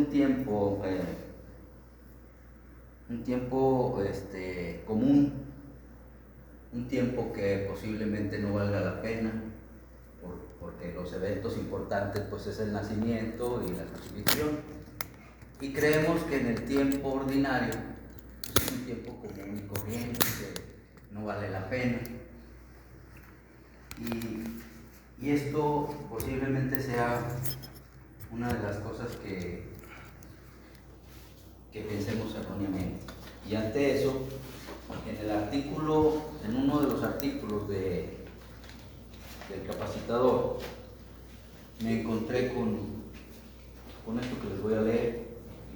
un tiempo común, un tiempo que posiblemente no valga la pena, porque los eventos importantes pues es el nacimiento y la crucifixión, y creemos que en el tiempo ordinario pues, es un tiempo común y corriente que no vale la pena, y esto posiblemente sea una de las cosas que pensemos erróneamente. Y ante eso, en uno de los artículos del capacitador, me encontré con esto que les voy a leer,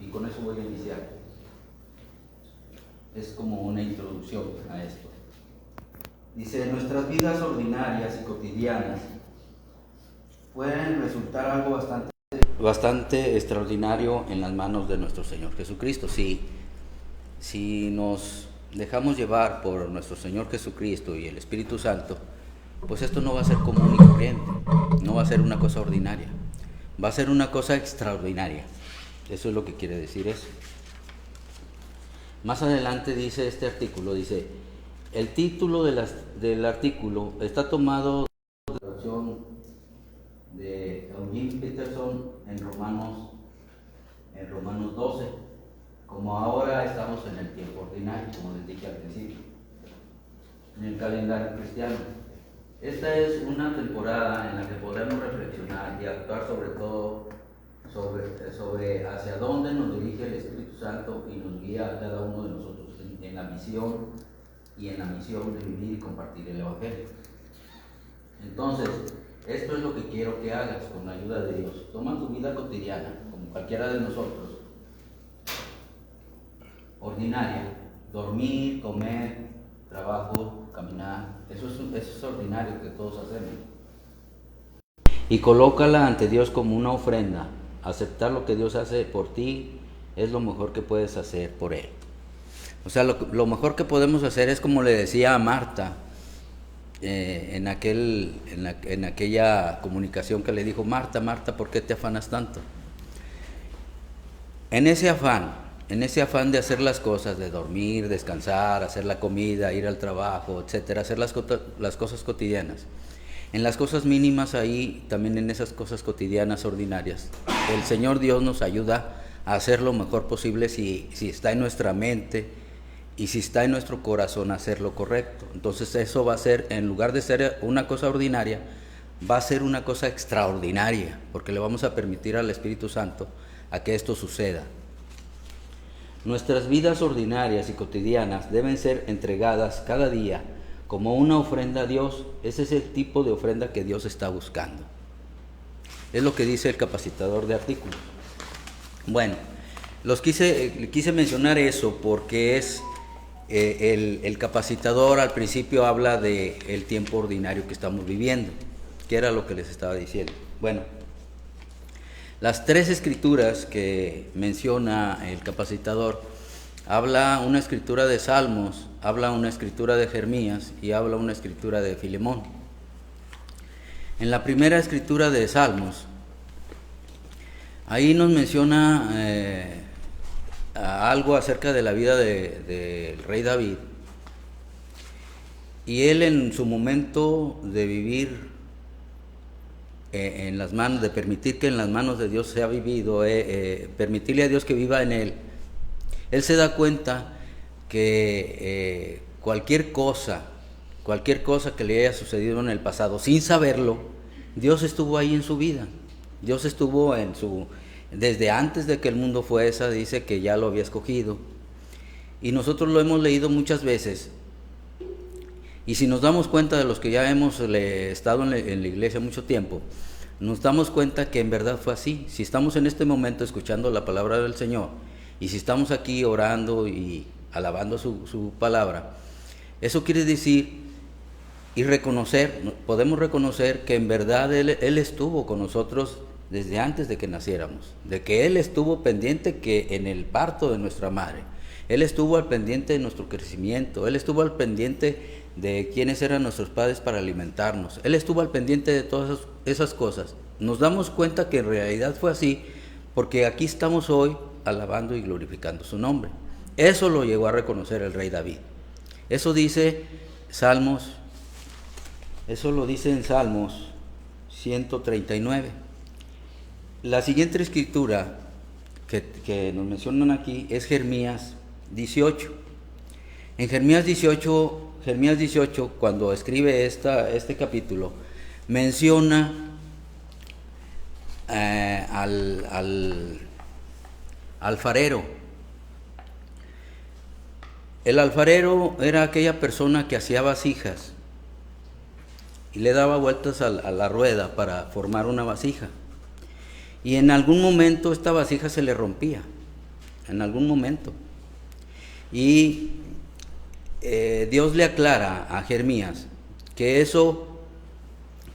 y con eso voy a iniciar. Es como una introducción a esto. Dice: nuestras vidas ordinarias y cotidianas pueden resultar algo bastante extraordinario en las manos de nuestro Señor Jesucristo. Si nos dejamos llevar por nuestro Señor Jesucristo y el Espíritu Santo, pues esto no va a ser común y corriente, no va a ser una cosa ordinaria, va a ser una cosa extraordinaria. Eso es lo que quiere decir eso. Más adelante dice este artículo, dice: el título del artículo está tomado de la traducción de Eugene Peterson en Romanos 12, como ahora estamos en el tiempo ordinario, como les dije al principio, en el calendario cristiano. Esta es una temporada en la que podemos reflexionar y actuar sobre todo sobre hacia dónde nos dirige el Espíritu Santo y nos guía a cada uno de nosotros en la visión y en la misión de vivir y compartir el Evangelio. Entonces, esto es lo que quiero que hagas con la ayuda de Dios. Toma tu vida cotidiana, como cualquiera de nosotros, ordinaria: dormir, comer, trabajo, caminar. Eso es ordinario que todos hacemos. Y colócala ante Dios como una ofrenda. Aceptar lo que Dios hace por ti es lo mejor que puedes hacer por Él. O sea, lo mejor que podemos hacer es como le decía a Marta en aquella comunicación que le dijo: Marta, Marta, ¿por qué te afanas tanto? En ese afán de hacer las cosas, de dormir, descansar, hacer la comida, ir al trabajo, etcétera, hacer las cosas cotidianas. En las cosas mínimas, ahí también en esas cosas cotidianas ordinarias, el Señor Dios nos ayuda a hacer lo mejor posible si está en nuestra mente y si está en nuestro corazón hacer lo correcto. Entonces eso va a ser, en lugar de ser una cosa ordinaria, va a ser una cosa extraordinaria, porque le vamos a permitir al Espíritu Santo a que esto suceda. Nuestras vidas ordinarias y cotidianas deben ser entregadas cada día como una ofrenda a Dios. Ese es el tipo de ofrenda que Dios está buscando. Es lo que dice el capacitador de artículos. Bueno, quise mencionar eso porque es el capacitador al principio habla del tiempo ordinario que estamos viviendo, que era lo que les estaba diciendo. Bueno, las tres escrituras que menciona el capacitador, habla una escritura de Salmos, habla una escritura de Jeremías y habla una escritura de Filemón. En la primera escritura de Salmos, ahí nos menciona algo acerca de la vida del rey David. Y él, en su momento de vivir en las manos, de permitir que en las manos de Dios sea vivido, permitirle a Dios que viva en él se da cuenta que cualquier cosa que le haya sucedido en el pasado, sin saberlo, Dios estuvo ahí en su vida. Dios estuvo desde antes de que el mundo fuese, dice que ya lo había escogido. Y nosotros lo hemos leído muchas veces. Y si nos damos cuenta, de los que ya hemos estado en la iglesia mucho tiempo, nos damos cuenta que en verdad fue así. Si estamos en este momento escuchando la palabra del Señor, y si estamos aquí orando y alabando su palabra, eso quiere decir y podemos reconocer que en verdad Él estuvo con nosotros desde antes de que naciéramos, de que Él estuvo pendiente que en el parto de nuestra madre, Él estuvo al pendiente de nuestro crecimiento, Él estuvo al pendiente de quiénes eran nuestros padres para alimentarnos, Él estuvo al pendiente de todas esas cosas. Nos damos cuenta que en realidad fue así porque aquí estamos hoy alabando y glorificando su nombre. Eso lo llegó a reconocer el rey David. Eso dice Salmos, eso lo dice en Salmos 139. La siguiente escritura que nos mencionan aquí es Jeremías 18. En Jeremías 18, cuando escribe este capítulo, menciona al alfarero. El alfarero era aquella persona que hacía vasijas y le daba vueltas a la rueda para formar una vasija. Y en algún momento esta vasija se le rompía, en algún momento. Y Dios le aclara a Jeremías que eso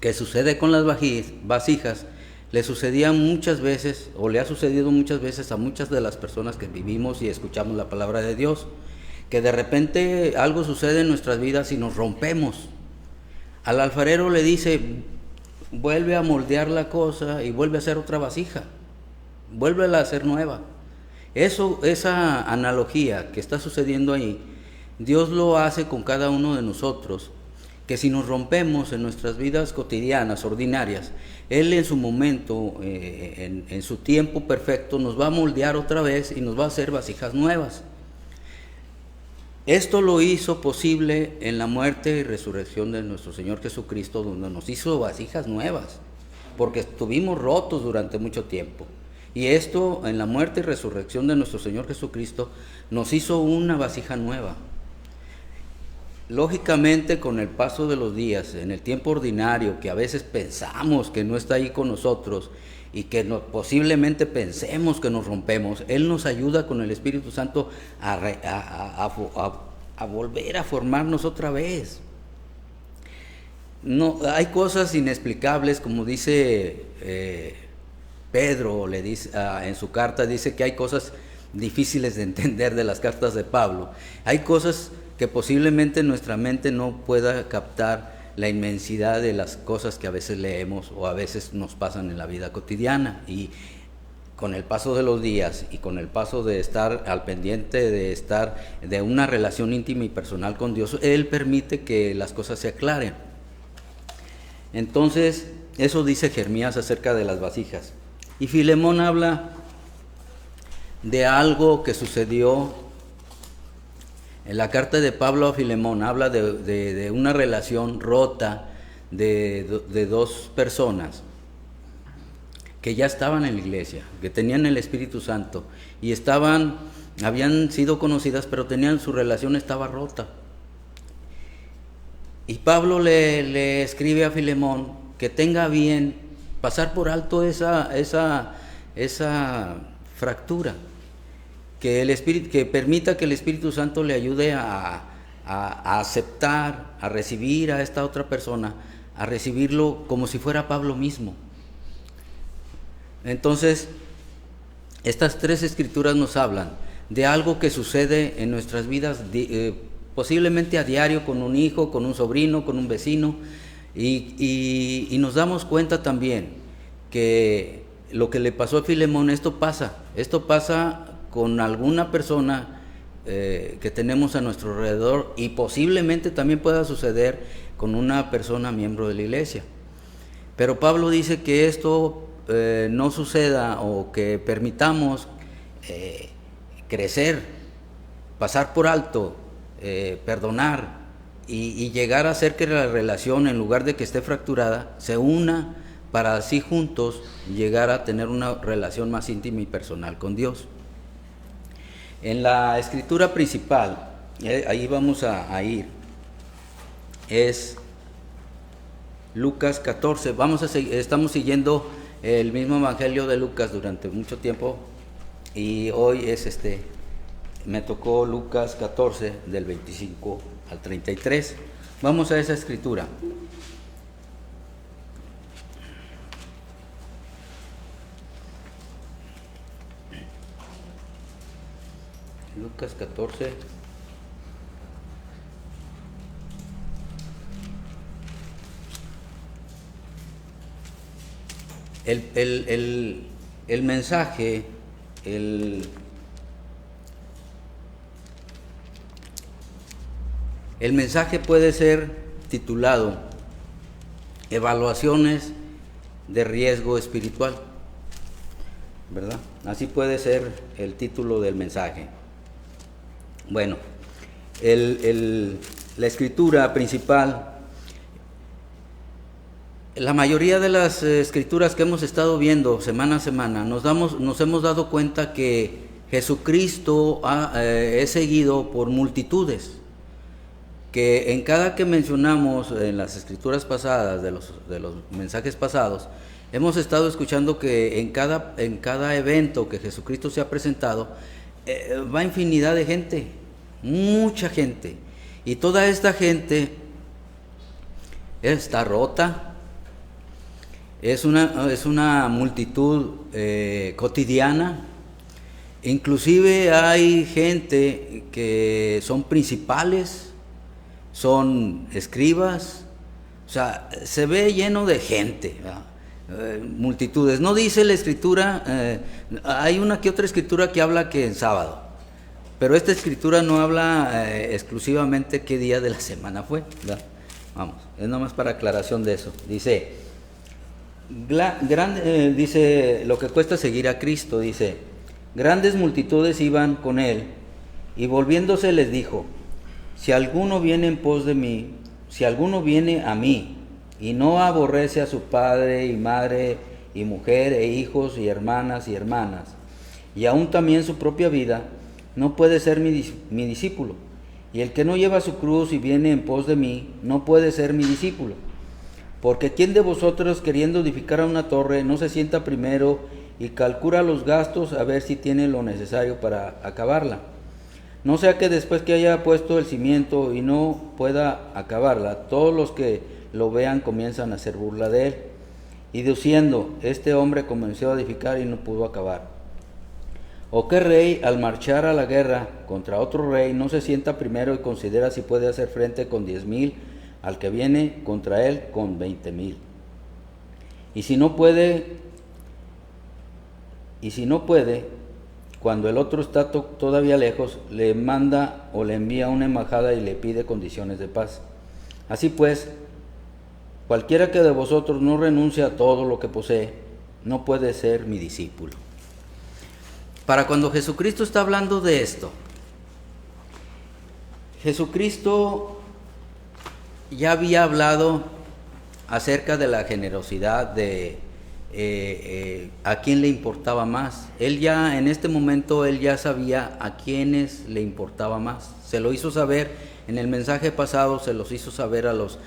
que sucede con las vasijas le sucedía muchas veces, o le ha sucedido muchas veces a muchas de las personas que vivimos y escuchamos la palabra de Dios, que de repente algo sucede en nuestras vidas y nos rompemos. Al alfarero le dice, vuelve a moldear la cosa y vuelve a hacer otra vasija, vuélvela a hacer nueva. Esa analogía que está sucediendo ahí, Dios lo hace con cada uno de nosotros, que si nos rompemos en nuestras vidas cotidianas, ordinarias, Él en su momento, en su tiempo perfecto, nos va a moldear otra vez y nos va a hacer vasijas nuevas. Esto lo hizo posible en la muerte y resurrección de nuestro Señor Jesucristo, donde nos hizo vasijas nuevas, porque estuvimos rotos durante mucho tiempo. Y esto, en la muerte y resurrección de nuestro Señor Jesucristo, nos hizo una vasija nueva. Lógicamente, con el paso de los días, en el tiempo ordinario, que a veces pensamos que no está ahí con nosotros y que posiblemente pensemos que nos rompemos, Él nos ayuda con el Espíritu Santo a volver a formarnos otra vez. No, hay cosas inexplicables, como dice Pedro, le dice, en su carta, dice que hay cosas difíciles de entender de las cartas de Pablo. Hay cosas que posiblemente nuestra mente no pueda captar la inmensidad de las cosas que a veces leemos o a veces nos pasan en la vida cotidiana. Y con el paso de los días y con el paso de estar al pendiente de una relación íntima y personal con Dios, Él permite que las cosas se aclaren. Entonces, eso dice Jeremías acerca de las vasijas. Y Filemón habla de algo que sucedió en la carta de Pablo a Filemón, habla de una relación rota de dos personas que ya estaban en la iglesia, que tenían el Espíritu Santo y habían sido conocidas, pero su relación estaba rota. Y Pablo le escribe a Filemón que tenga bien pasar por alto esa fractura, que permita que el Espíritu Santo le ayude a aceptar, a recibir a esta otra persona, a recibirlo como si fuera Pablo mismo. Entonces, estas tres escrituras nos hablan de algo que sucede en nuestras vidas, posiblemente a diario, con un hijo, con un sobrino, con un vecino, y nos damos cuenta también que lo que le pasó a Filemón, esto pasa con alguna persona que tenemos a nuestro alrededor, y posiblemente también pueda suceder con una persona miembro de la iglesia. Pero Pablo dice que esto no suceda, o que permitamos crecer, pasar por alto, perdonar y llegar a hacer que la relación, en lugar de que esté fracturada, se una, para así juntos llegar a tener una relación más íntima y personal con Dios. En la escritura principal, ahí vamos a ir, es Lucas 14. Estamos siguiendo el mismo evangelio de Lucas durante mucho tiempo, y hoy me tocó Lucas 14 del 25 al 33. Vamos a esa escritura. Lucas 14. el mensaje, el mensaje puede ser titulado Evaluaciones de riesgo espiritual, ¿verdad? Así puede ser el título del mensaje. Bueno, la escritura principal, la mayoría de las escrituras que hemos estado viendo semana a semana, nos hemos dado cuenta que Jesucristo es seguido por multitudes, que en cada que mencionamos en las escrituras pasadas, de los mensajes pasados, hemos estado escuchando que en cada evento que Jesucristo se ha presentado, va infinidad de gente, mucha gente, y toda esta gente está rota, es una multitud cotidiana. Inclusive hay gente que son principales, son escribas, o sea, se ve lleno de gente, multitudes. No dice la escritura, hay una que otra escritura que habla que en sábado, pero esta escritura no habla exclusivamente qué día de la semana fue, ¿verdad? Vamos, es nomás para aclaración de eso. Dice, dice lo que cuesta seguir a Cristo, dice, grandes multitudes iban con él, y volviéndose les dijo, si alguno viene en pos de mí, si alguno viene a mí, y no aborrece a su padre y madre y mujer e hijos y hermanas, y aún también su propia vida, no puede ser mi discípulo. Y el que no lleva su cruz y viene en pos de mí, no puede ser mi discípulo. Porque ¿quién de vosotros, queriendo edificar una torre, no se sienta primero y calcula los gastos a ver si tiene lo necesario para acabarla? No sea que después que haya puesto el cimiento y no pueda acabarla, todos los que lo vean comienzan a hacer burla de él, y diciendo, este hombre comenzó a edificar y no pudo acabar. ¿O qué rey, al marchar a la guerra contra otro rey, no se sienta primero y considera si puede hacer frente con 10,000 al que viene contra él con 20,000? Y si no puede, cuando el otro está todavía lejos, le manda o le envía una embajada y le pide condiciones de paz. Así pues, cualquiera que de vosotros no renuncie a todo lo que posee, no puede ser mi discípulo. Para cuando Jesucristo está hablando de esto, Jesucristo ya había hablado acerca de la generosidad, de a quién le importaba más. Él ya en este momento, él ya sabía a quiénes le importaba más. Se lo hizo saber en el mensaje pasado, se los hizo saber a los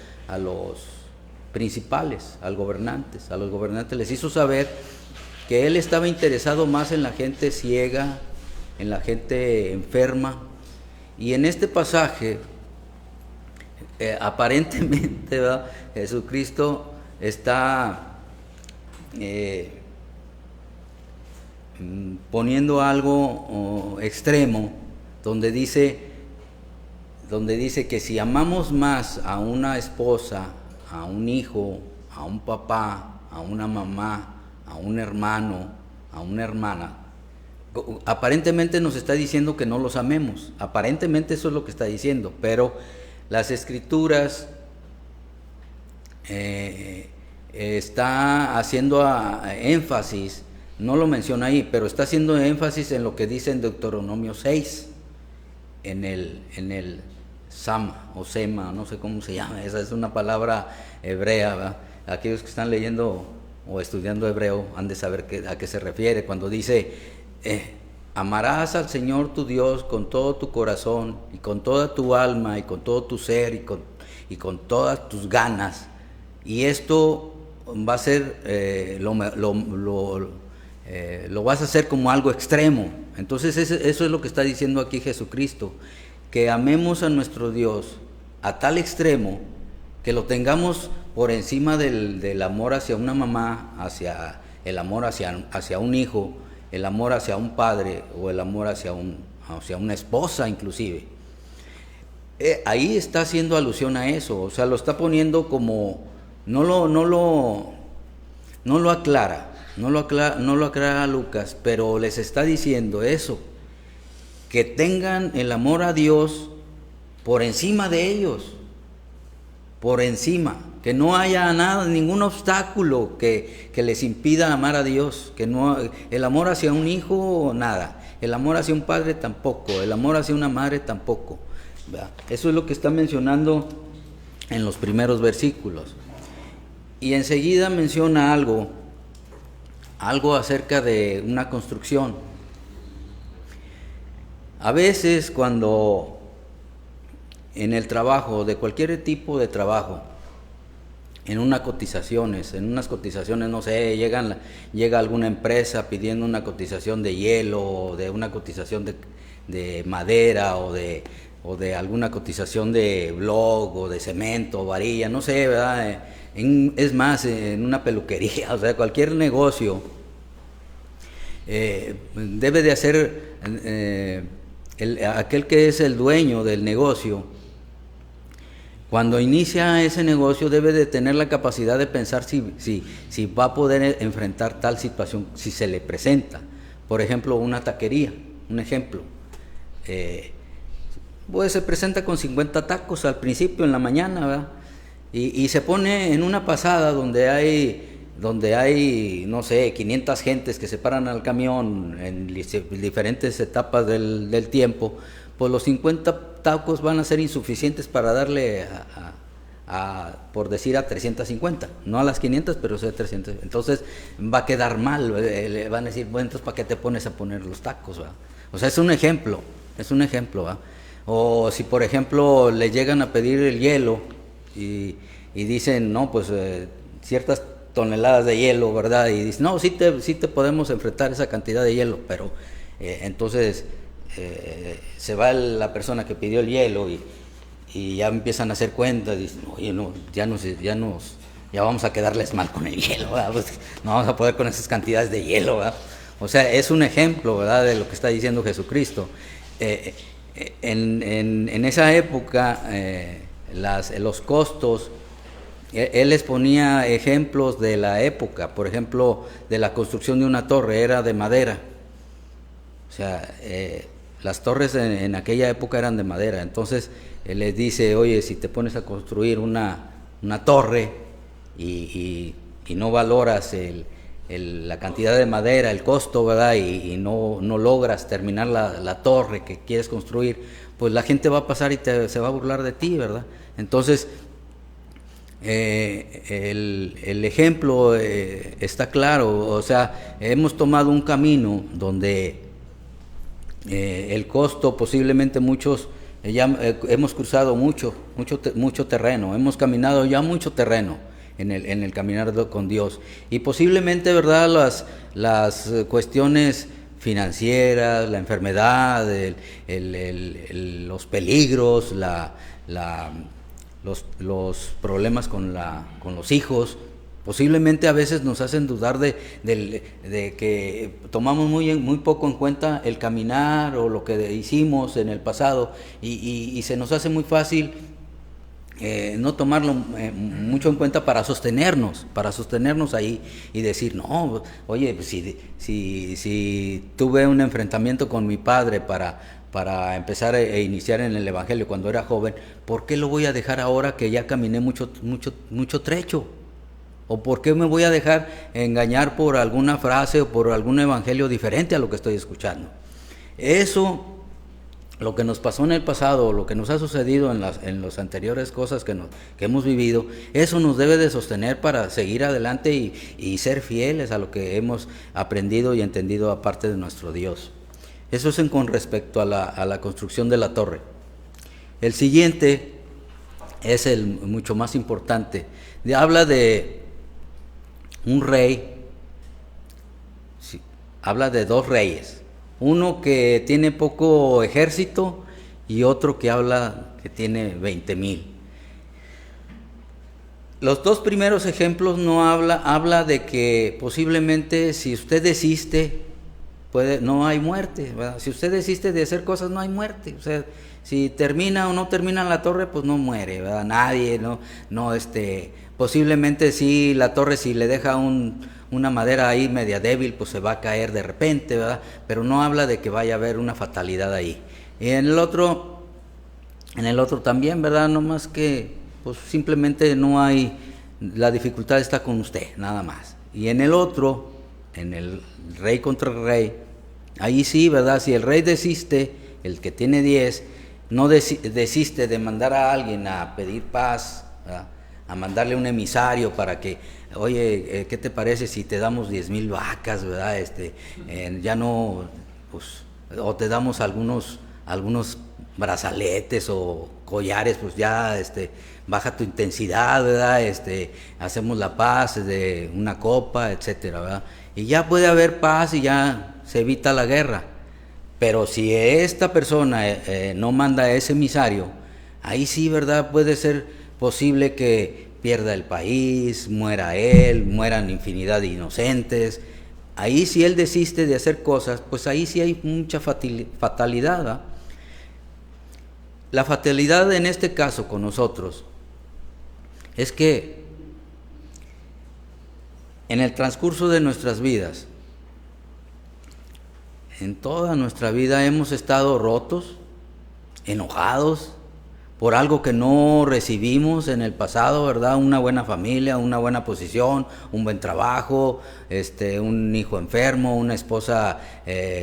principales, a los gobernantes les hizo saber que él estaba interesado más en la gente ciega, en la gente enferma. Y en este pasaje, aparentemente, ¿verdad?, Jesucristo está poniendo algo extremo, donde dice que si amamos más a una esposa, a un hijo, a un papá, a una mamá, a un hermano, a una hermana, aparentemente nos está diciendo que no los amemos. Aparentemente eso es lo que está diciendo, pero las escrituras está haciendo énfasis, no lo menciona ahí, pero está haciendo énfasis en lo que dice en Deuteronomio 6, en el Sama o Sema, no sé cómo se llama, esa es una palabra hebrea, ¿verdad? Aquellos que están leyendo o estudiando hebreo han de saber a qué se refiere cuando dice, amarás al Señor tu Dios con todo tu corazón y con toda tu alma y con todo tu ser y con todas tus ganas, y esto va a ser, lo vas a hacer como algo extremo. Entonces eso es lo que está diciendo aquí Jesucristo, que amemos a nuestro Dios a tal extremo que lo tengamos por encima del amor hacia una mamá, hacia el amor hacia un hijo, el amor hacia un padre o el amor hacia una esposa inclusive. Ahí está haciendo alusión a eso, o sea, lo está poniendo como, no lo aclara, no lo aclara Lucas, pero les está diciendo eso, que tengan el amor a Dios por encima de ellos, por encima, que no haya nada, ningún obstáculo que les impida amar a Dios, que no, el amor hacia un hijo, nada, el amor hacia un padre tampoco, el amor hacia una madre tampoco, ¿verdad? Eso es lo que está mencionando en los primeros versículos. Y enseguida menciona algo acerca de una construcción. A veces cuando en el trabajo, de cualquier tipo de trabajo, en unas cotizaciones, no sé, llega alguna empresa pidiendo una cotización de hielo, o de una cotización de madera, o de alguna cotización de bloc, o de cemento, varilla, no sé, ¿verdad? Es más, en una peluquería, o sea, cualquier negocio debe de hacer aquel que es el dueño del negocio. Cuando inicia ese negocio debe de tener la capacidad de pensar si va a poder enfrentar tal situación, si se le presenta. Por ejemplo, una taquería, un ejemplo. Pues se presenta con 50 tacos al principio, en la mañana, ¿verdad? Y se pone en una pasada donde hay, no sé, 500 gentes que se paran al camión en diferentes etapas del tiempo. Pues los 50 tacos van a ser insuficientes para darle por decir a 350, no a las 500, pero sí a 300. Entonces va a quedar mal, le van a decir, bueno, entonces ¿para qué te pones a poner los tacos? ¿Va? O sea, es un ejemplo, ¿va? O si por ejemplo le llegan a pedir el hielo y dicen, no, pues ciertas toneladas de hielo, ¿verdad? Y dicen, no, sí te podemos enfrentar esa cantidad de hielo, pero entonces se va la persona que pidió el hielo y ya empiezan a hacer cuentas, dicen, oye, no, ya vamos a quedarles mal con el hielo, ¿verdad? Pues no vamos a poder con esas cantidades de hielo, ¿verdad? O sea, es un ejemplo, ¿verdad?, de lo que está diciendo Jesucristo. En esa época, los costos, él les ponía ejemplos de la época. Por ejemplo, de la construcción de una torre, era de madera. O sea, las torres en aquella época eran de madera. Entonces él les dice, oye, si te pones a construir una torre y no valoras la cantidad de madera, el costo, ¿verdad? Y no logras terminar la torre que quieres construir, pues la gente va a pasar y se va a burlar de ti, ¿verdad? Entonces el ejemplo está claro. O sea, hemos tomado un camino donde el costo, posiblemente muchos ya hemos cruzado mucho terreno, hemos caminado ya mucho terreno en el caminar con Dios, y posiblemente, ¿verdad?, las cuestiones financieras, la enfermedad, los peligros, los problemas con los hijos, posiblemente a veces nos hacen dudar de que tomamos muy poco en cuenta el caminar o lo que hicimos en el pasado, y se nos hace muy fácil no tomarlo mucho en cuenta para sostenernos ahí y decir, no, oye, pues si tuve un enfrentamiento con mi padre para empezar a iniciar en el Evangelio cuando era joven, ¿por qué lo voy a dejar ahora que ya caminé mucho trecho? ¿O por qué me voy a dejar engañar por alguna frase o por algún evangelio diferente a lo que estoy escuchando? Eso, lo que nos pasó en el pasado, lo que nos ha sucedido en las anteriores cosas que hemos vivido, eso nos debe de sostener para seguir adelante y ser fieles a lo que hemos aprendido y entendido aparte de nuestro Dios. Eso es con respecto a la construcción de la torre. El siguiente es el mucho más importante. Habla de un rey, sí, habla de dos reyes, uno que tiene poco ejército y otro que habla que tiene 20,000. Los dos primeros ejemplos no habla de que posiblemente si usted desiste no hay muerte, ¿verdad? Si usted desiste de hacer cosas, no hay muerte. O sea, si termina o no termina en la torre, pues no muere, ¿verdad? Nadie, posiblemente sí, la torre, si le deja una madera ahí media débil, pues se va a caer de repente, ¿verdad? Pero no habla de que vaya a haber una fatalidad ahí. Y en el otro también, ¿verdad? No más que, pues simplemente no hay, la dificultad está con usted, nada más. Y en el otro, en el rey contra el rey, ahí sí, ¿verdad? Si el rey desiste, el que tiene 10, no desiste de mandar a alguien a pedir paz, ¿verdad? A mandarle un emisario para que, oye, ¿qué te parece si te damos 10,000 vacas, ¿verdad? Ya no, pues, o te damos algunos brazaletes o collares, pues ya, baja tu intensidad, ¿verdad? Hacemos la paz de una copa, etcétera, ¿verdad? Y ya puede haber paz y ya se evita la guerra. Pero si esta persona no manda a ese emisario, ahí sí, ¿verdad? Puede ser posible que pierda el país, muera él, mueran infinidad de inocentes. Ahí si él desiste de hacer cosas, pues ahí sí hay mucha fatalidad, ¿verdad? La fatalidad en este caso con nosotros es que en el transcurso de nuestras vidas, en toda nuestra vida hemos estado rotos, enojados por algo que no recibimos en el pasado, ¿verdad? Una buena familia, una buena posición, un buen trabajo, un hijo enfermo, una esposa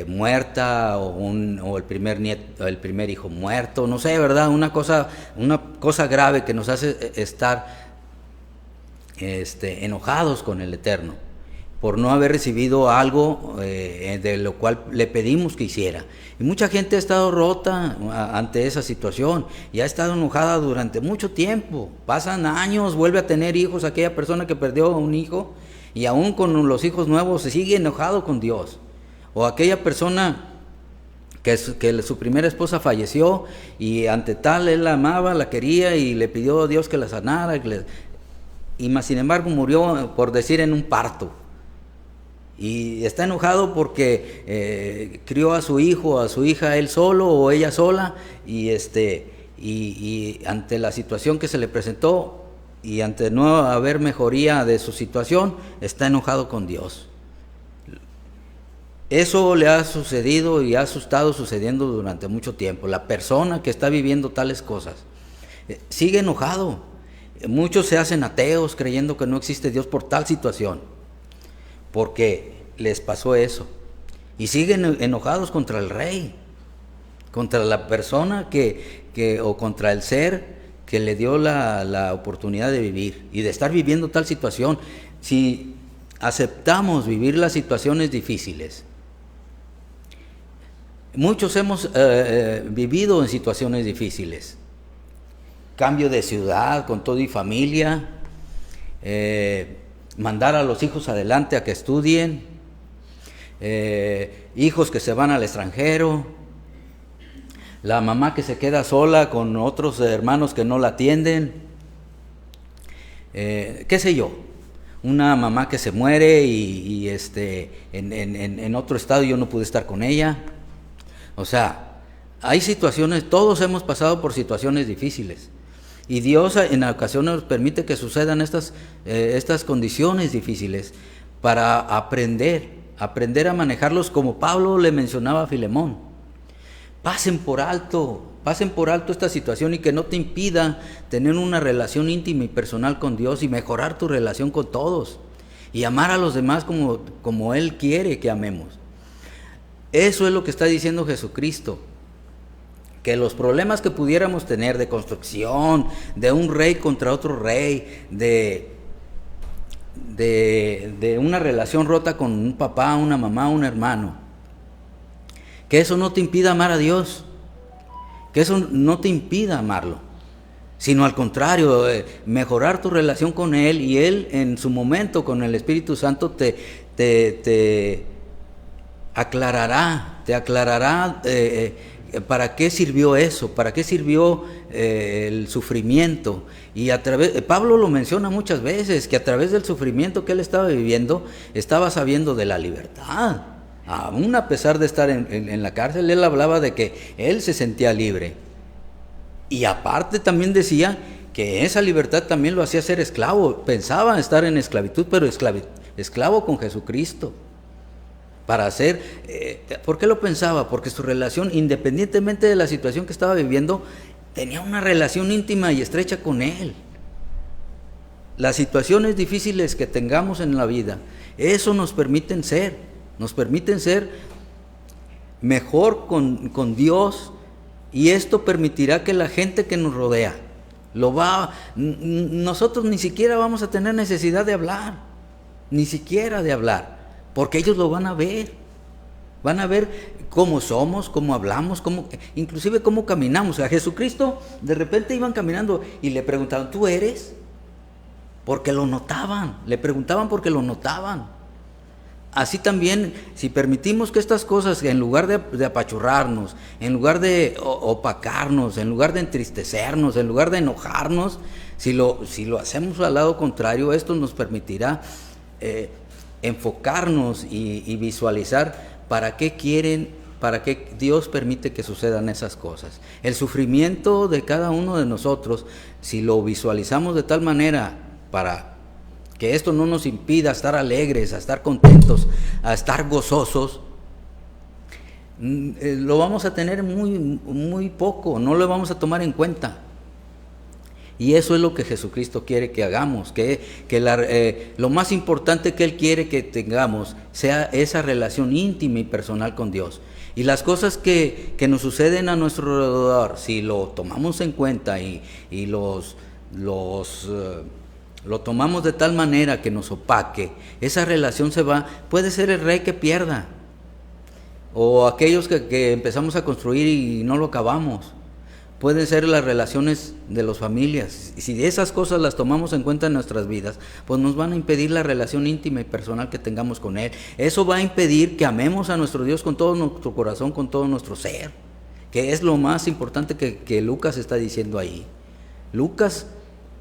muerta, o el primer hijo muerto, no sé, ¿verdad? Una cosa grave que nos hace estar enojados con el Eterno por no haber recibido algo de lo cual le pedimos que hiciera. Y mucha gente ha estado rota ante esa situación y ha estado enojada durante mucho tiempo. Pasan años, vuelve a tener hijos aquella persona que perdió a un hijo, y aún con los hijos nuevos se sigue enojado con Dios. O aquella persona que su primera esposa falleció y ante tal él la amaba, la quería y le pidió a Dios que la sanara, y más sin embargo murió, por decir, en un parto. Y está enojado porque crió a su hijo, a su hija él solo o ella sola, y ante la situación que se le presentó y ante no haber mejoría de su situación, está enojado con Dios. Eso le ha sucedido y ha estado sucediendo durante mucho tiempo. La persona que está viviendo tales cosas sigue enojado. Muchos se hacen ateos creyendo que no existe Dios por tal situación, porque les pasó eso, y siguen enojados contra el rey, contra la persona o contra el ser que le dio la oportunidad de vivir y de estar viviendo tal situación. Si aceptamos vivir las situaciones difíciles, muchos hemos vivido en situaciones difíciles, cambio de ciudad con todo y familia, mandar a los hijos adelante a que estudien, hijos que se van al extranjero, la mamá que se queda sola con otros hermanos que no la atienden, qué sé yo, una mamá que se muere y en otro estado yo no pude estar con ella. O sea, hay situaciones, todos hemos pasado por situaciones difíciles. Y Dios en ocasiones nos permite que sucedan estas condiciones difíciles para aprender a manejarlos, como Pablo le mencionaba a Filemón. Pasen por alto esta situación, y que no te impida tener una relación íntima y personal con Dios y mejorar tu relación con todos y amar a los demás como Él quiere que amemos. Eso es lo que está diciendo Jesucristo. Que los problemas que pudiéramos tener de construcción, de un rey contra otro rey, de una relación rota con un papá, una mamá, un hermano, que eso no te impida amar a Dios, que eso no te impida amarlo, sino al contrario, mejorar tu relación con Él, y Él en su momento con el Espíritu Santo te aclarará ¿para qué sirvió eso? ¿Para qué sirvió el sufrimiento? Y Pablo lo menciona muchas veces, que a través del sufrimiento que él estaba viviendo, estaba sabiendo de la libertad. Aún a pesar de estar en la cárcel, él hablaba de que él se sentía libre. Y aparte también decía que esa libertad también lo hacía ser esclavo. Pensaba estar en esclavitud, pero esclavo con Jesucristo. Para hacer, ¿por qué lo pensaba? Porque su relación, independientemente de la situación que estaba viviendo, tenía una relación íntima y estrecha con Él. Las situaciones difíciles que tengamos en la vida, eso nos permiten ser mejor con Dios, y esto permitirá que la gente que nos rodea nosotros ni siquiera vamos a tener necesidad de hablar, ni siquiera de hablar, porque ellos lo van a ver cómo somos, cómo hablamos, inclusive cómo caminamos. A Jesucristo de repente iban caminando y le preguntaban, ¿tú eres? Porque lo notaban, le preguntaban porque lo notaban. Así también, si permitimos que estas cosas, en lugar de apachurrarnos, en lugar de opacarnos, en lugar de entristecernos, en lugar de enojarnos, si lo hacemos al lado contrario, esto nos permitirá enfocarnos y visualizar para qué Dios permite que sucedan esas cosas. El sufrimiento de cada uno de nosotros, si lo visualizamos de tal manera para que esto no nos impida estar alegres, a estar contentos, a estar gozosos, lo vamos a tener muy, muy poco, no lo vamos a tomar en cuenta. Y eso es lo que Jesucristo quiere que hagamos, lo más importante que Él quiere que tengamos sea esa relación íntima y personal con Dios. Y las cosas que nos suceden a nuestro alrededor, si lo tomamos en cuenta y lo tomamos de tal manera que nos opaque, esa relación puede ser el rey que pierda, o aquellos que empezamos a construir y no lo acabamos. Pueden ser las relaciones de las familias. Y si esas cosas las tomamos en cuenta en nuestras vidas, pues nos van a impedir la relación íntima y personal que tengamos con Él. Eso va a impedir que amemos a nuestro Dios con todo nuestro corazón, con todo nuestro ser, que es lo más importante que Lucas está diciendo ahí. Lucas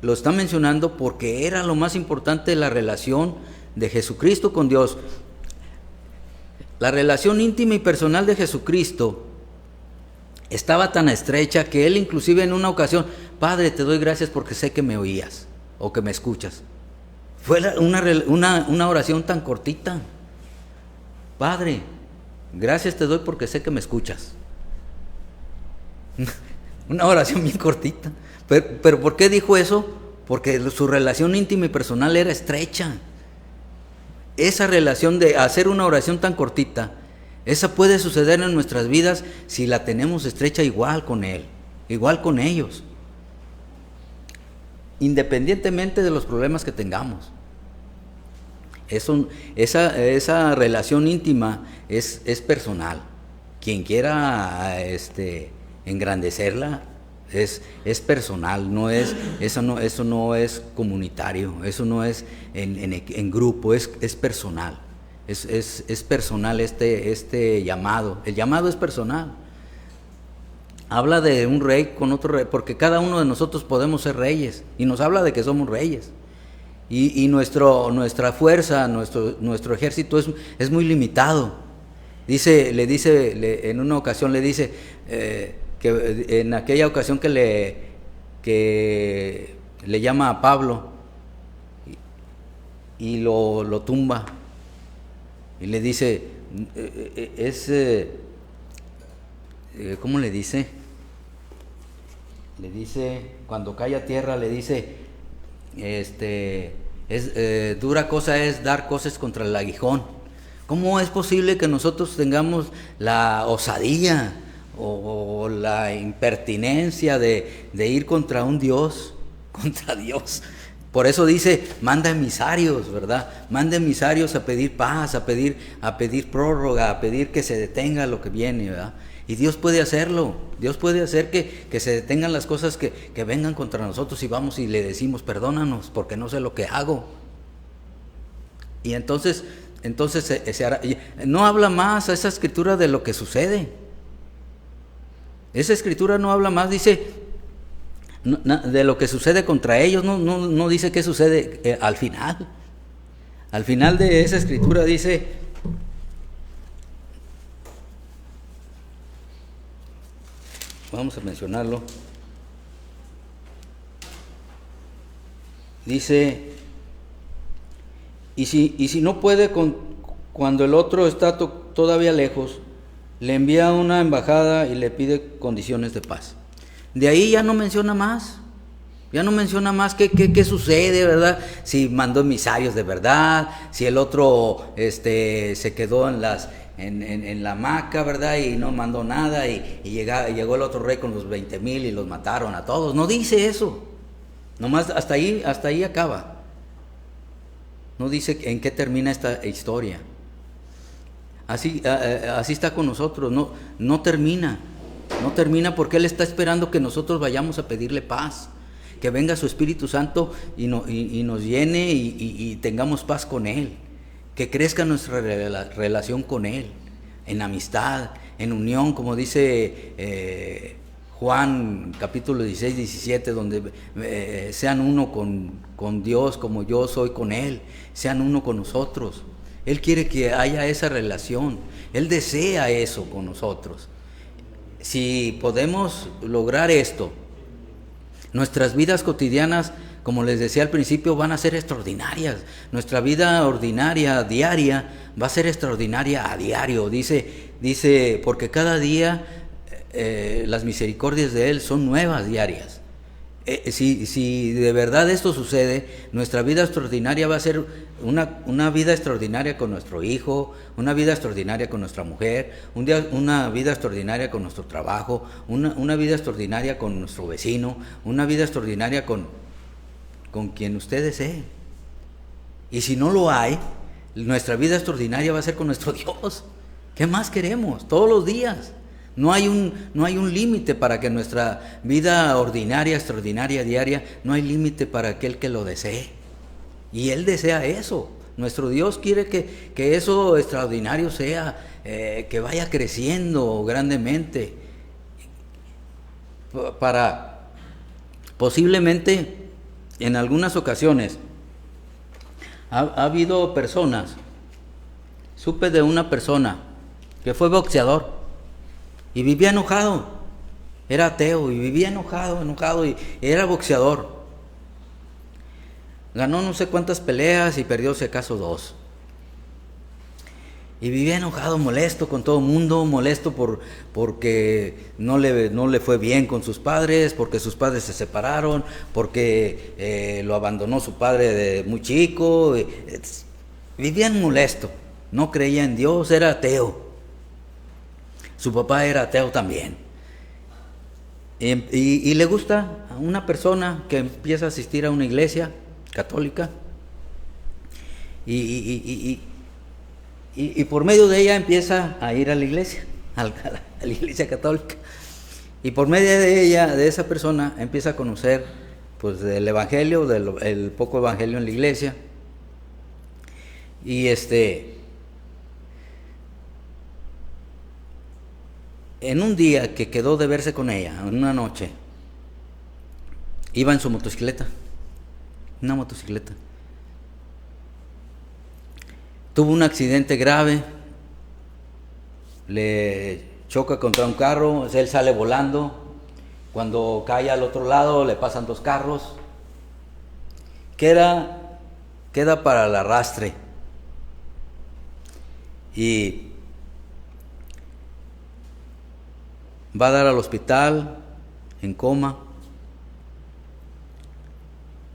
lo está mencionando porque era lo más importante, la relación de Jesucristo con Dios. La relación íntima y personal de Jesucristo estaba tan estrecha que Él inclusive en una ocasión, Padre, te doy gracias porque sé que me oías o que me escuchas. Fue una oración tan cortita. Padre, gracias te doy porque sé que me escuchas. Una oración bien cortita. Pero ¿por qué dijo eso? Porque su relación íntima y personal era estrecha. Esa relación de hacer una oración tan cortita, esa puede suceder en nuestras vidas si la tenemos estrecha igual con Él, igual con ellos, independientemente de los problemas que tengamos. Esa relación íntima es personal. Quien quiera engrandecerla, es personal, eso no es comunitario, eso no es en grupo, es personal, es personal este llamado. El llamado es personal. Habla de un rey con otro rey, porque cada uno de nosotros podemos ser reyes, y nos habla de que somos reyes, y nuestra fuerza, nuestro ejército es muy limitado. En una ocasión le dice que en aquella ocasión que le llama a Pablo y lo tumba y le dice, ¿cómo le dice? Le dice, cuando cae a tierra, le dice, dura cosa es dar cosas contra el aguijón. ¿Cómo es posible que nosotros tengamos la osadía o la impertinencia de ir contra un Dios, contra Dios? Por eso dice, manda emisarios, ¿verdad? Manda emisarios a pedir paz, a pedir prórroga, a pedir que se detenga lo que viene, ¿verdad? Y Dios puede hacerlo. Dios puede hacer que se detengan las cosas que vengan contra nosotros, y vamos y le decimos, perdónanos porque no sé lo que hago. Y entonces se hará. No habla más esa escritura de lo que sucede. Esa escritura no habla más, dice de lo que sucede contra ellos, no dice qué sucede al final. Al final de esa escritura dice Vamos a mencionarlo. Dice, y si no puede cuando el otro está todavía lejos, le envía una embajada y le pide condiciones de paz. De ahí ya no menciona más. Ya no menciona más qué sucede, ¿verdad? Si mandó emisarios de verdad, si el otro se quedó en la hamaca, ¿verdad? Y no mandó nada, y llegó el otro rey con los 20,000 y los mataron a todos. No dice eso. Nomás hasta ahí acaba. No dice en qué termina esta historia. Así está con nosotros, no termina porque Él está esperando que nosotros vayamos a pedirle paz, que venga su Espíritu Santo y nos llene y tengamos paz con Él, que crezca nuestra relación con Él, en amistad, en unión, como dice Juan capítulo 16, 17, donde sean uno con Dios como yo soy con Él, sean uno con nosotros. Él quiere que haya esa relación, Él desea eso con nosotros. Si podemos lograr esto, nuestras vidas cotidianas, como les decía al principio, van a ser extraordinarias. Nuestra vida ordinaria, diaria, va a ser extraordinaria a diario. Dice, porque cada día las misericordias de Él son nuevas diarias. Si de verdad esto sucede, nuestra vida extraordinaria va a ser una vida extraordinaria con nuestro hijo, una vida extraordinaria con nuestra mujer, una vida extraordinaria con nuestro trabajo, una vida extraordinaria con nuestro vecino, una vida extraordinaria con quien usted desee. Y si no lo hay, nuestra vida extraordinaria va a ser con nuestro Dios. ¿Qué más queremos? Todos los días. No hay un límite para que nuestra vida ordinaria, extraordinaria, diaria, no hay límite para aquel que lo desee. Y Él desea eso. Nuestro Dios quiere que eso extraordinario sea, que vaya creciendo grandemente. Para posiblemente, en algunas ocasiones, ha habido personas, supe de una persona que fue boxeador. Y vivía enojado, era ateo y vivía enojado y era boxeador. Ganó no sé cuántas peleas y perdió si acaso 2. Y vivía enojado, molesto con todo el mundo, molesto porque no le fue bien con sus padres, porque sus padres se separaron, porque lo abandonó su padre de muy chico. Vivía molesto, no creía en Dios, era ateo. Su papá era ateo también. Y le gusta a una persona que empieza a asistir a una iglesia católica. Y por medio de ella empieza a ir a la iglesia, a la iglesia católica. Y por medio de ella, de esa persona, empieza a conocer pues del evangelio, el poco evangelio en la iglesia. Y en un día que quedó de verse con ella, en una noche, iba en su motocicleta, una motocicleta. Tuvo un accidente grave, le choca contra un carro, él sale volando, cuando cae al otro lado le pasan 2 carros, queda para el arrastre. Y va a dar al hospital en coma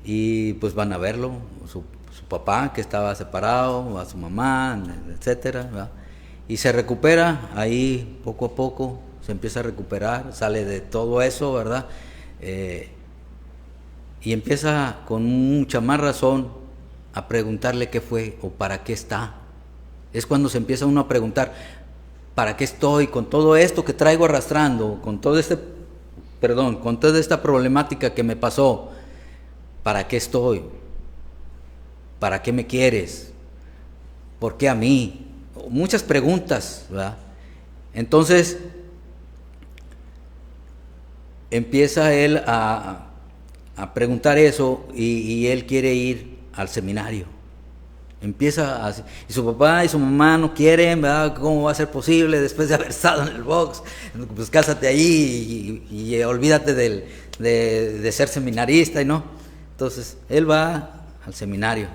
y pues van a verlo, su papá que estaba separado, a su mamá, etcétera, ¿verdad? Y se recupera ahí poco a poco, se empieza a recuperar, sale de todo eso, ¿verdad? Y empieza con mucha más razón a preguntarle qué fue o para qué está. Es cuando se empieza uno a preguntar, ¿para qué estoy con todo esto que traigo arrastrando, con toda esta problemática que me pasó? ¿Para qué estoy? ¿Para qué me quieres? ¿Por qué a mí? Muchas preguntas, ¿verdad? Entonces empieza él a preguntar eso y él quiere ir al seminario. Y su papá y su mamá no quieren, ¿verdad? ¿Cómo va a ser posible después de haber estado en el box? Pues cásate allí y olvídate de ser seminarista, y no. Entonces, él va al seminario.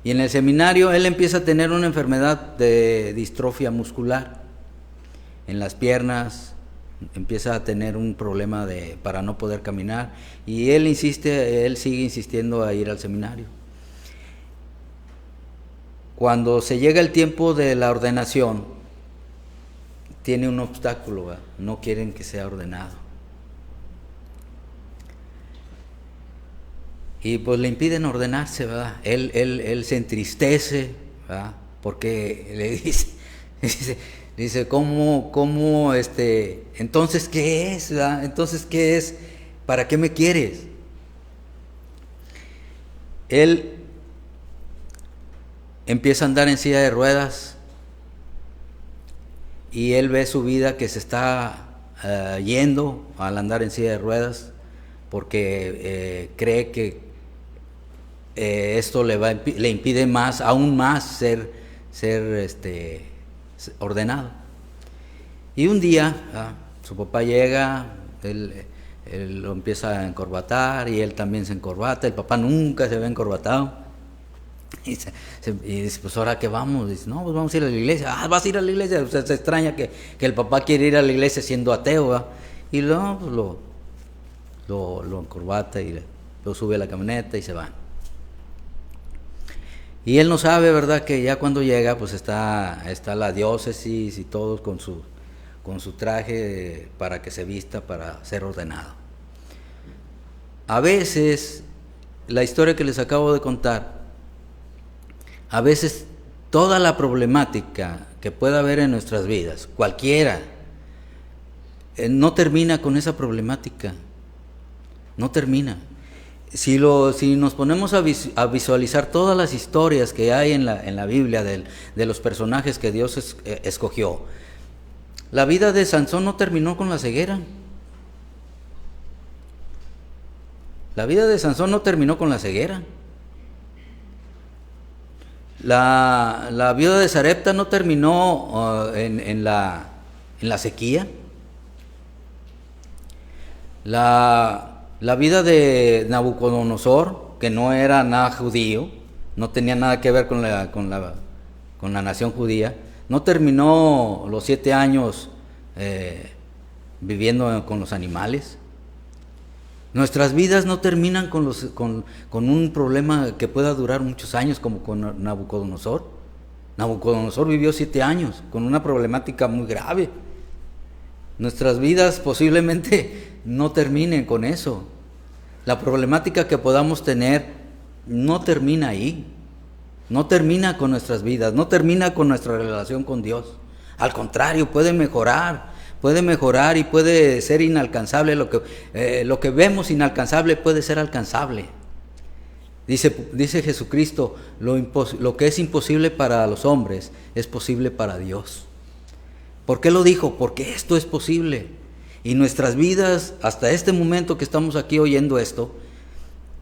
Y en el seminario él empieza a tener una enfermedad de distrofia muscular en las piernas, empieza a tener un problema para no poder caminar, y él sigue insistiendo a ir al seminario. Cuando se llega el tiempo de la ordenación, tiene un obstáculo, ¿verdad? No quieren que sea ordenado. Y pues le impiden ordenarse, ¿verdad? Él se entristece, ¿verdad? Porque le dice, ¿cómo, entonces qué es, ¿verdad? Entonces qué es, ¿para qué me quieres? Él empieza a andar en silla de ruedas y él ve su vida que se está yendo al andar en silla de ruedas, porque cree que esto le impide aún más ser ordenado. Y un día su papá llega, él lo empieza a encorbatar y él también se encorbata. El papá nunca se ve encorbatado. Y dice, pues ahora qué vamos. Dice, no, pues vamos a ir a la iglesia. Vas a ir a la iglesia. O sea, se extraña que el papá quiere ir a la iglesia siendo ateo, ¿verdad? Y luego pues lo encorbata y lo sube a la camioneta y se van. Y él no sabe, ¿verdad?, que ya cuando llega pues está la diócesis y todos con su traje para que se vista para ser ordenado. A veces, la historia que les acabo de contar, a veces toda la problemática que pueda haber en nuestras vidas, cualquiera, no termina con esa problemática, no termina. Si nos ponemos a visualizar todas las historias que hay en la Biblia de los personajes que Dios escogió, la vida de Sansón no terminó con la ceguera. La vida de Sansón no terminó con la ceguera. La vida de Sarepta no terminó en la sequía. La vida de Nabucodonosor, que no era nada judío, no tenía nada que ver con la nación judía, no terminó los 7 años viviendo con los animales. Nuestras vidas no terminan con un problema que pueda durar muchos años, como con Nabucodonosor. Nabucodonosor vivió 7 años con una problemática muy grave. Nuestras vidas posiblemente no terminen con eso. La problemática que podamos tener no termina ahí, no termina con nuestras vidas, no termina con nuestra relación con Dios. Al contrario, puede mejorar y puede ser inalcanzable. Lo que vemos inalcanzable puede ser alcanzable. Dice Jesucristo, lo que es imposible para los hombres es posible para Dios. ¿Por qué lo dijo? Porque esto es posible. Y nuestras vidas, hasta este momento que estamos aquí oyendo esto,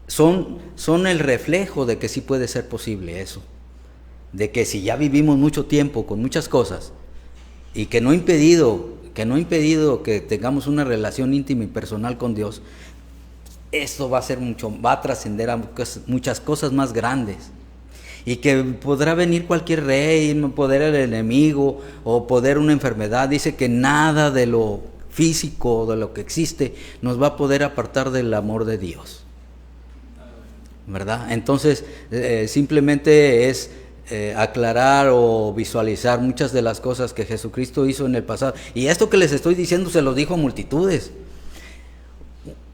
son el reflejo de que sí puede ser posible eso. De que si ya vivimos mucho tiempo con muchas cosas, y que no ha impedido que tengamos una relación íntima y personal con Dios, esto va a trascender a muchas cosas más grandes. Y que podrá venir cualquier rey, poder el enemigo o poder una enfermedad. Dice que nada de lo físico, de lo que existe, nos va a poder apartar del amor de Dios, ¿verdad? Entonces, simplemente es aclarar o visualizar muchas de las cosas que Jesucristo hizo en el pasado. Y esto que les estoy diciendo se lo dijo a multitudes.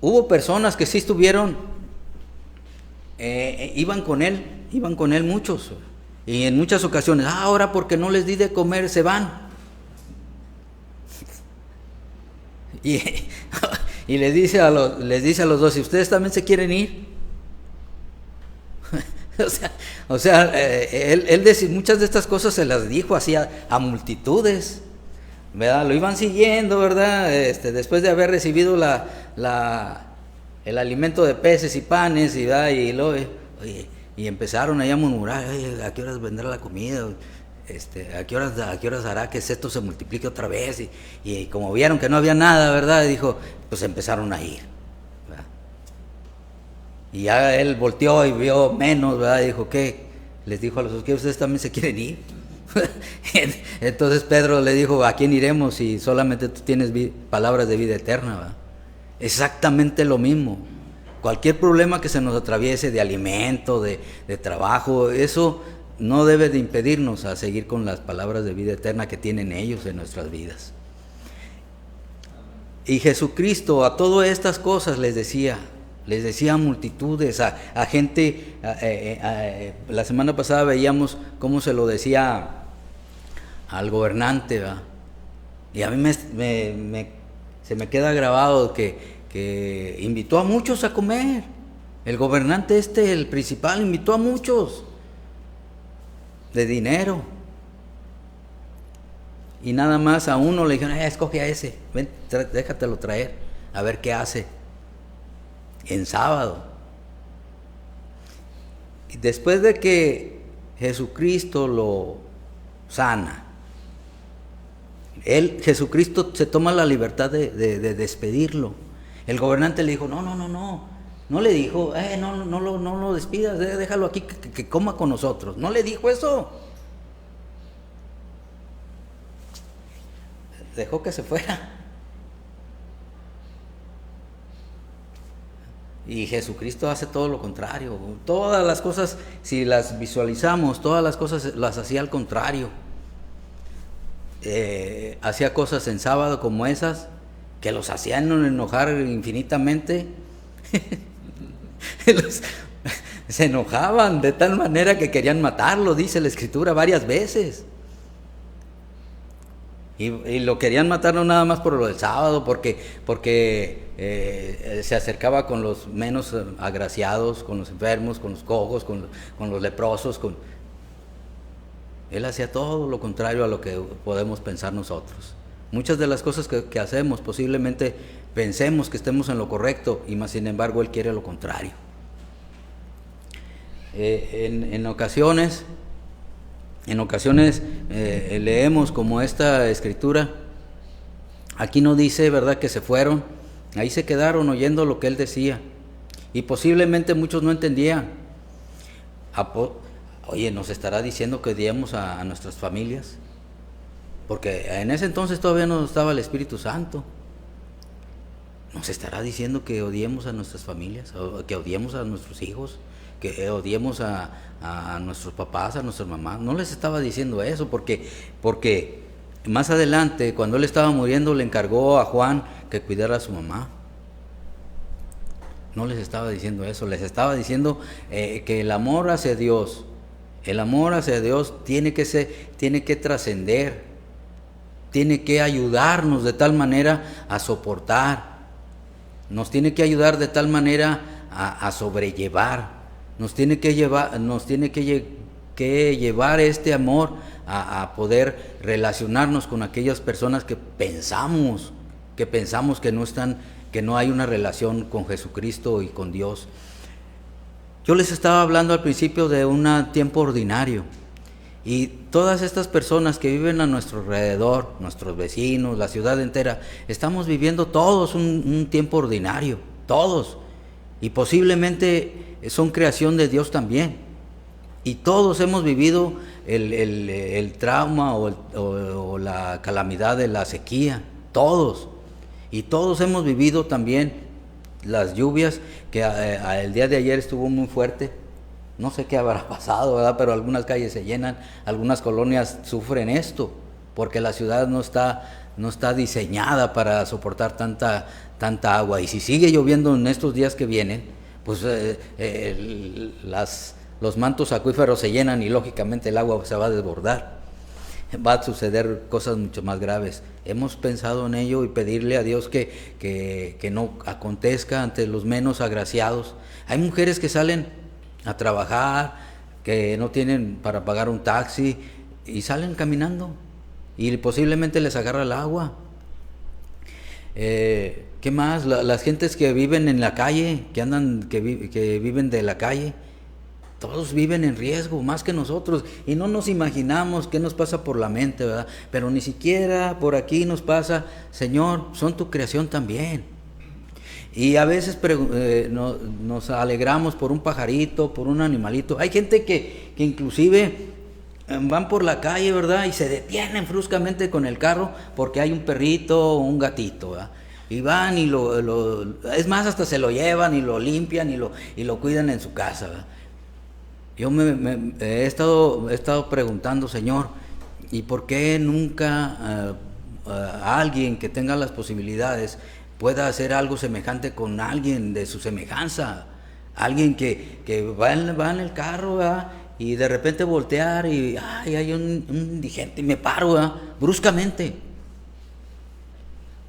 Hubo personas que sí estuvieron, iban con él muchos, y en muchas ocasiones, ahora porque no les di de comer se van. Y les dice a los dos, ¿y ustedes también se quieren ir? o sea, él muchas de estas cosas se las dijo así a multitudes, ¿verdad? Lo iban siguiendo, ¿verdad? Después de haber recibido el alimento de peces y panes, y luego, oye, y empezaron ahí a murmurar: "Ay, ¿a qué horas vendrá la comida? ¿A qué horas hará que esto se multiplique otra vez?" Y como vieron que no había nada, ¿verdad? Dijo, pues empezaron a ir, ¿verdad? Y ya él volteó y vio menos, ¿verdad? Y dijo, ¿qué? Les dijo a los otros: ¿qué, ustedes también se quieren ir? Entonces Pedro le dijo: ¿a quién iremos si solamente tú tienes palabras de vida eterna, ¿verdad? Exactamente lo mismo. Cualquier problema que se nos atraviese, de alimento, de trabajo, eso no debe de impedirnos a seguir con las palabras de vida eterna que tienen ellos en nuestras vidas. Y Jesucristo a todas estas cosas les decía a multitudes, a gente. La semana pasada veíamos cómo se lo decía al gobernante, ¿verdad? Y a mí se me queda grabado que invitó a muchos a comer. El gobernante el principal, invitó a muchos de dinero. Y nada más a uno le dijeron: escoge a ese, ven, déjatelo traer, a ver qué hace en sábado. Y después de que Jesucristo lo sana, Jesucristo se toma la libertad de despedirlo. El gobernante le dijo: no le dijo, no lo despidas, déjalo aquí que coma con nosotros. No le dijo eso. Dejó que se fuera. Y Jesucristo hace todo lo contrario. Todas las cosas, si las visualizamos, todas las cosas las hacía al contrario. Hacía cosas en sábado como esas que los hacían enojar infinitamente. Se enojaban de tal manera que querían matarlo, dice la Escritura varias veces. Y lo querían matar no nada más por lo del sábado, porque se acercaba con los menos agraciados, con los enfermos, con los cojos, con los leprosos. Él hacía todo lo contrario a lo que podemos pensar nosotros. Muchas de las cosas que hacemos posiblemente pensemos que estemos en lo correcto, y más sin embargo Él quiere lo contrario. En ocasiones leemos como esta escritura. Aquí no dice, ¿verdad?, que se fueron. Ahí se quedaron oyendo lo que Él decía. Y posiblemente muchos no entendían. Oye, ¿nos estará diciendo que odiemos a nuestras familias? Porque en ese entonces todavía no estaba el Espíritu Santo. ¿Nos estará diciendo que odiemos a nuestras familias? ¿O que odiemos a nuestros hijos? ¿Que odiemos a nuestros papás, a nuestras mamás? No les estaba diciendo eso, porque más adelante, cuando Él estaba muriendo, le encargó a Juan que cuidara a su mamá. No les estaba diciendo eso, les estaba diciendo que el amor hacia Dios tiene que trascender, tiene que ayudarnos de tal manera a soportar, nos tiene que ayudar de tal manera a sobrellevar, nos tiene que llevar este amor a poder relacionarnos con aquellas personas que pensamos que no hay una relación con Jesucristo y con Dios. Yo les estaba hablando al principio de un tiempo ordinario, y todas estas personas que viven a nuestro alrededor, nuestros vecinos, la ciudad entera, estamos viviendo todos un tiempo ordinario, todos, y posiblemente son creación de Dios también, y todos hemos vivido el trauma o la calamidad de la sequía, todos, y todos hemos vivido también las lluvias, que el día de ayer estuvo muy fuerte. No sé qué habrá pasado, ¿verdad? Pero algunas calles se llenan, algunas colonias sufren esto, porque la ciudad no está diseñada para soportar tanta agua. Y si sigue lloviendo en estos días que vienen, pues los mantos acuíferos se llenan y lógicamente el agua se va a desbordar. Va a suceder cosas mucho más graves. Hemos pensado en ello y pedirle a Dios que no acontezca ante los menos agraciados. Hay mujeres que salen a trabajar, que no tienen para pagar un taxi y salen caminando y posiblemente les agarra el agua. ¿Qué más? Las gentes que viven en la calle, que viven de la calle, todos viven en riesgo, más que nosotros, y no nos imaginamos qué nos pasa por la mente, ¿verdad? Pero ni siquiera por aquí nos pasa, Señor, son tu creación también. Y a veces nos alegramos por un pajarito, por un animalito. Hay gente que inclusive van por la calle, ¿verdad? Y se detienen bruscamente con el carro porque hay un perrito o un gatito, ¿verdad? Y van y es más, hasta se lo llevan y lo limpian y lo cuidan en su casa, ¿verdad? Yo he estado preguntando, Señor, ¿y por qué nunca alguien que tenga las posibilidades pueda hacer algo semejante con alguien de su semejanza? Alguien que va en el carro, ¿verdad? Y de repente voltear y hay un indigente y me paro, ¿verdad? Bruscamente.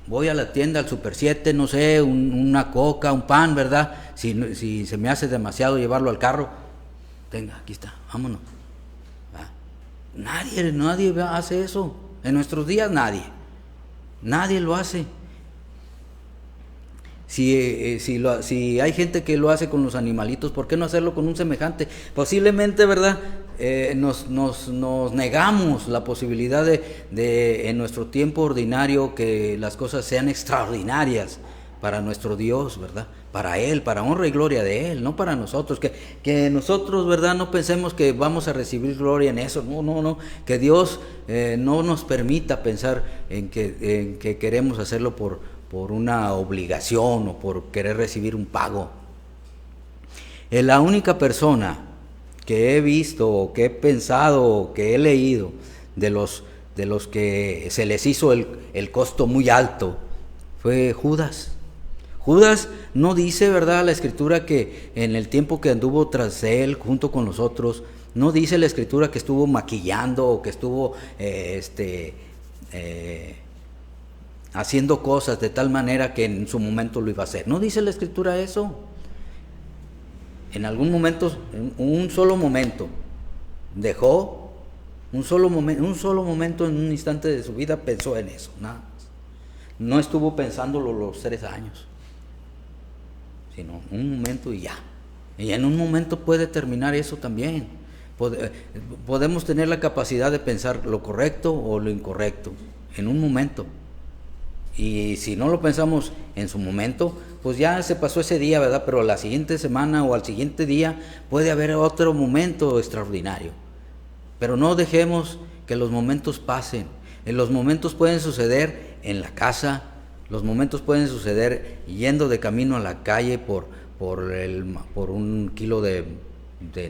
Voy a la tienda, al Super 7, no sé, una coca, un pan, ¿verdad? Si se me hace demasiado llevarlo al carro, tenga, aquí está, vámonos. ¿Verdad? Nadie hace eso. En nuestros días nadie lo hace. Si hay gente que lo hace con los animalitos, ¿por qué no hacerlo con un semejante? Posiblemente, ¿verdad? Nos negamos la posibilidad de en nuestro tiempo ordinario que las cosas sean extraordinarias para nuestro Dios, ¿verdad? Para Él, para honra y gloria de Él, no para nosotros. Que nosotros, ¿verdad? No pensemos que vamos a recibir gloria en eso. No. Que Dios no nos permita pensar en que queremos hacerlo por una obligación o por querer recibir un pago. La única persona que he visto, o que he pensado, o que he leído de los que se les hizo el costo muy alto fue Judas. Judas no dice, ¿verdad?, la Escritura que en el tiempo que anduvo tras él junto con los otros, no dice la Escritura que estuvo maquillando o que estuvo haciendo cosas de tal manera que en su momento lo iba a hacer. No dice la Escritura eso. En algún momento, un solo momento, dejó, un solo momento en un instante de su vida pensó en eso, nada más. No estuvo pensándolo los 3 años, sino un momento y ya. Y en un momento puede terminar eso también. Podemos tener la capacidad de pensar lo correcto o lo incorrecto en un momento. Y si no lo pensamos en su momento, pues ya se pasó ese día, ¿verdad? Pero la siguiente semana o al siguiente día puede haber otro momento extraordinario. Pero no dejemos que los momentos pasen. Los momentos pueden suceder en la casa, los momentos pueden suceder yendo de camino a la calle por un kilo de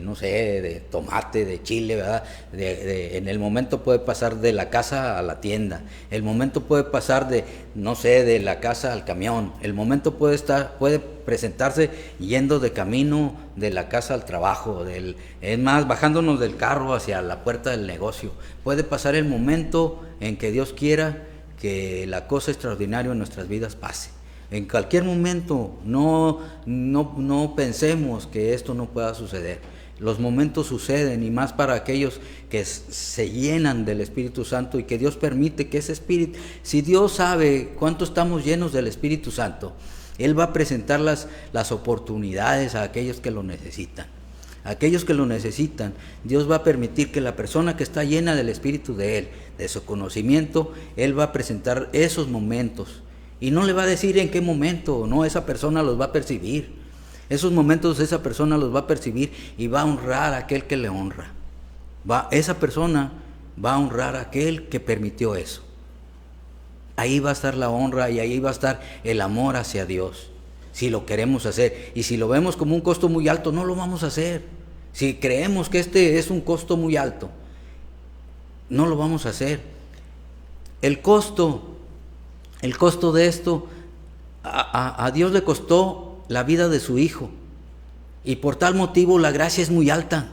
no sé, de tomate, de chile, ¿verdad? En el momento puede pasar de la casa a la tienda, el momento puede pasar de la casa al camión, el momento puede presentarse yendo de camino de la casa al trabajo, es más, bajándonos del carro hacia la puerta del negocio. Puede pasar el momento en que Dios quiera que la cosa extraordinaria en nuestras vidas pase. En cualquier momento, no pensemos que esto no pueda suceder. Los momentos suceden, y más para aquellos que se llenan del Espíritu Santo y que Dios permite que ese Espíritu, si Dios sabe cuánto estamos llenos del Espíritu Santo, Él va a presentar las oportunidades a aquellos que lo necesitan. Aquellos que lo necesitan, Dios va a permitir que la persona que está llena del Espíritu de Él, de su conocimiento, Él va a presentar esos momentos. Y no le va a decir en qué momento, no, esa persona los va a percibir. Esos momentos esa persona los va a percibir y va a honrar a aquel que le honra. Esa persona va a honrar a aquel que permitió eso. Ahí va a estar la honra y ahí va a estar el amor hacia Dios. Si lo queremos hacer, y si lo vemos como un costo muy alto, no lo vamos a hacer. Si creemos que este es un costo muy alto, no lo vamos a hacer. El costo de esto, a Dios le costó la vida de su Hijo, y por tal motivo la gracia es muy alta.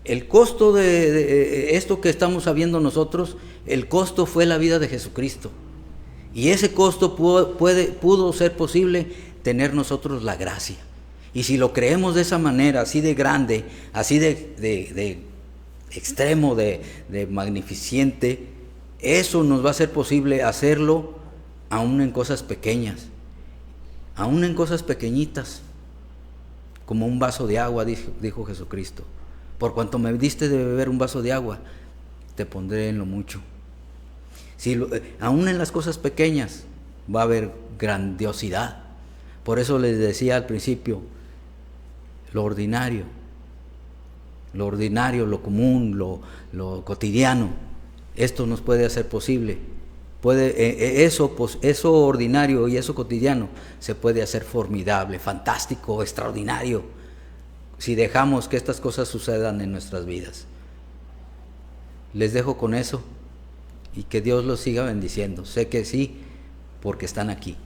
El costo de esto que estamos sabiendo nosotros, el costo fue la vida de Jesucristo, y ese costo pudo ser posible tener nosotros la gracia. Y si lo creemos de esa manera, así de grande, así de extremo, de magnificente, eso nos va a ser posible hacerlo aún en cosas pequeñas, aún en cosas pequeñitas. como un vaso de agua, dijo Jesucristo. Por cuanto me diste de beber un vaso de agua, te pondré en lo mucho. Aún en las cosas pequeñas va a haber grandiosidad. Por eso les decía al principio, lo ordinario, lo común, lo cotidiano, esto nos puede hacer posible. Eso ordinario y eso cotidiano se puede hacer formidable, fantástico, extraordinario, si dejamos que estas cosas sucedan en nuestras vidas. Les dejo con eso y que Dios los siga bendiciendo. Sé que sí, porque están aquí.